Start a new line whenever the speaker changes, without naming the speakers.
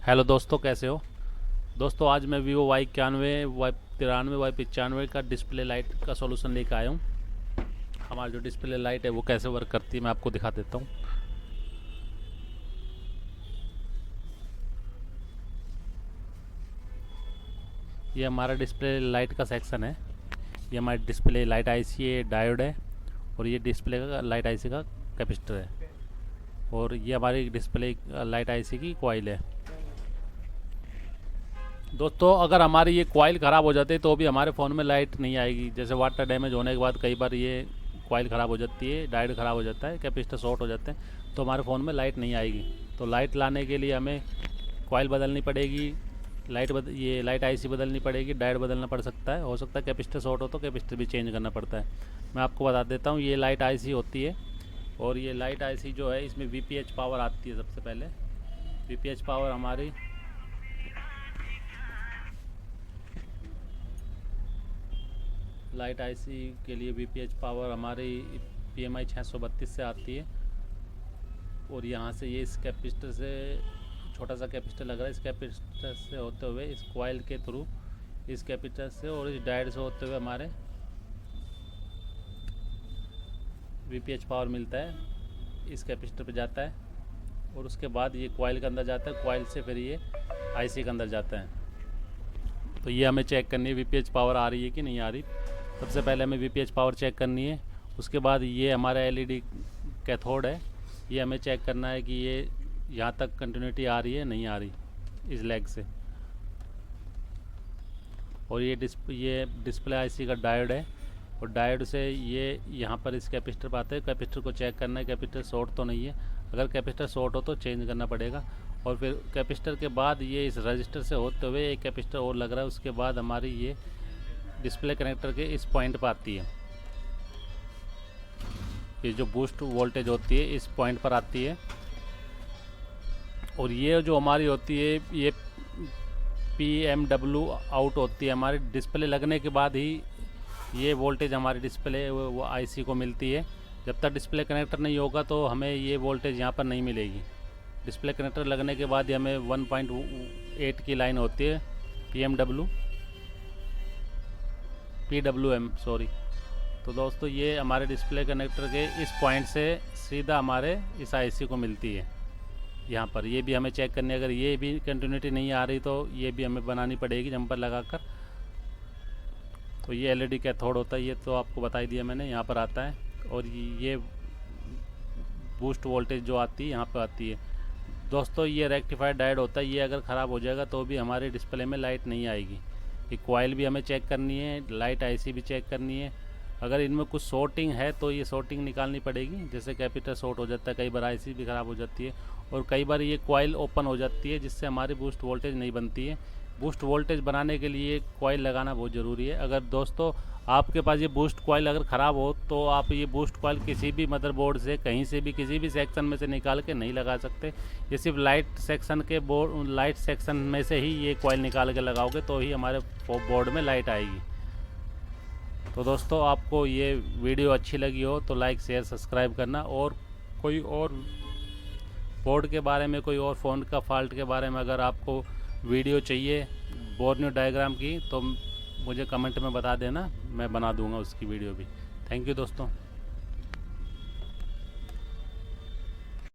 Hello दोस्तों, कैसे हो। दोस्तों आज मैं वीवो Y91 Y93 Y95 का डिस्प्ले लाइट का सॉल्यूशन लेकर आया हूँ। हमारी जो डिस्प्ले लाइट है वो कैसे वर्क करती है मैं आपको दिखा देता हूँ। ये हमारा डिस्प्ले लाइट का सेक्शन है। ये हमारी डिस्प्ले लाइट आईसी है, डायोड है, और ये डिस्प्ले का लाइट आईसी का कैपेसिटर है, और ये हमारी डिस्प्ले लाइट आईसी की कॉइल है। दोस्तों अगर हमारी ये कॉइल ख़राब हो जाती है तो भी हमारे फ़ोन में लाइट नहीं आएगी। जैसे वाटर डैमेज होने के बाद कई बार ये कॉइल ख़राब हो जाती है, डायोड ख़राब हो जाता है, कैपेसिटर शॉर्ट हो जाते हैं, तो हमारे फ़ोन में लाइट नहीं आएगी। तो लाइट लाने के लिए हमें कॉइल बदलनी पड़ेगी, ये लाइट आईसी बदलनी पड़ेगी, डायोड बदलना पड़ सकता है, हो सकता है कैपेसिटर शॉर्ट हो तो कैपेसिटर भी चेंज करना पड़ता है। मैं आपको बता देता हूँ, ये लाइट आईसी होती है, और ये लाइट आईसी जो है इसमें वीपीएच पावर आती है। सबसे पहले वीपीएच पावर हमारी लाइट आईसी के लिए वीपीएच पावर हमारी पीएमआई 632 से आती है, और यहाँ से ये इस कैपेसिटर से, छोटा सा कैपेसिटर लग रहा है, इस कैपेसिटर से होते हुए इस कॉइल के थ्रू, इस कैपेसिटर से और इस डायोड से होते हुए हमारे वीपीएच पावर मिलता है, इस कैपेसिटर पे जाता है, और उसके बाद ये कॉइल के अंदर जाता है, कॉइल से फिर ये आईसी के अंदर जाता है। तो ये हमें चेक करनी है वीपीएच पावर आ रही है कि नहीं आ रही। सबसे पहले हमें वीपीएच पावर चेक करनी है। उसके बाद ये हमारा एलईडी कैथोड है, ये हमें चेक करना है कि ये यहाँ तक कंटिन्यूटी आ रही है नहीं आ रही इस लेग से। और ये डिस्प्ले आईसी का डायोड है, और डायोड से ये यहाँ पर इस कैपेसिटर पर आते हैं। कैपेसिटर को चेक करना है कैपेसिटर शॉर्ट तो नहीं है, अगर कैपेसिटर शॉर्ट हो तो चेंज करना पड़ेगा। और फिर कैपेसिटर के बाद ये इस रजिस्टर से होते हुए एक कैपेसिटर और लग रहा है, उसके बाद हमारी ये डिस्प्ले कनेक्टर के इस पॉइंट पर आती है। ये जो बूस्ट वोल्टेज होती है इस पॉइंट पर आती है, और ये जो हमारी होती है ये PMW आउट होती है। हमारी डिस्प्ले लगने के बाद ही ये वोल्टेज हमारी डिस्प्ले वो आईसी को मिलती है। जब तक डिस्प्ले कनेक्टर नहीं होगा तो हमें ये वोल्टेज यहाँ पर नहीं मिलेगी। डिस्प्ले कनेक्टर लगने के बाद ही हमें 1.8 की लाइन होती है, PWM सॉरी। तो दोस्तों ये हमारे डिस्प्ले कनेक्टर के इस पॉइंट से सीधा हमारे इस आईसी को मिलती है। यहाँ पर ये भी हमें चेक करनी है, अगर ये भी कंटिन्यूटी नहीं आ रही तो ये भी हमें बनानी पड़ेगी जम्पर लगाकर। तो ये एलईडी कैथोड होता है, ये तो आपको बता ही दिया मैंने, यहाँ पर आता है, और ये बूस्ट वोल्टेज जो आती है यहाँ पर आती है। दोस्तों ये रेक्टिफाइड डायोड होता है, ये अगर ख़राब हो जाएगा तो भी हमारे डिस्प्ले में लाइट नहीं आएगी। ये कॉइल भी हमें चेक करनी है, लाइट आईसी भी चेक करनी है। अगर इनमें कुछ शॉर्टिंग है तो ये शॉर्टिंग निकालनी पड़ेगी। जैसे कैपेसिटर शॉर्ट हो जाता है, कई बार आईसी भी ख़राब हो जाती है, और कई बार ये कॉइल ओपन हो जाती है जिससे हमारी बूस्ट वोल्टेज नहीं बनती है। बूस्ट वोल्टेज बनाने के लिए कॉइल लगाना बहुत ज़रूरी है। अगर दोस्तों आपके पास ये बूस्ट कॉइल अगर ख़राब हो तो आप ये बूस्ट कॉइल किसी भी मदरबोर्ड से, कहीं से भी, किसी भी सेक्शन में से निकाल के नहीं लगा सकते। ये सिर्फ लाइट सेक्शन में से ही ये कॉइल निकाल के लगाओगे तो ही हमारे बोर्ड में लाइट आएगी। तो दोस्तों आपको ये वीडियो अच्छी लगी हो तो लाइक शेयर सब्सक्राइब करना, और कोई और बोर्ड के बारे में, कोई और फ़ोन का फॉल्ट के बारे में अगर आपको वीडियो चाहिए बोर्नियो डायग्राम की तो मुझे कमेंट में बता देना, मैं बना दूंगा उसकी वीडियो भी। थैंक यू दोस्तों।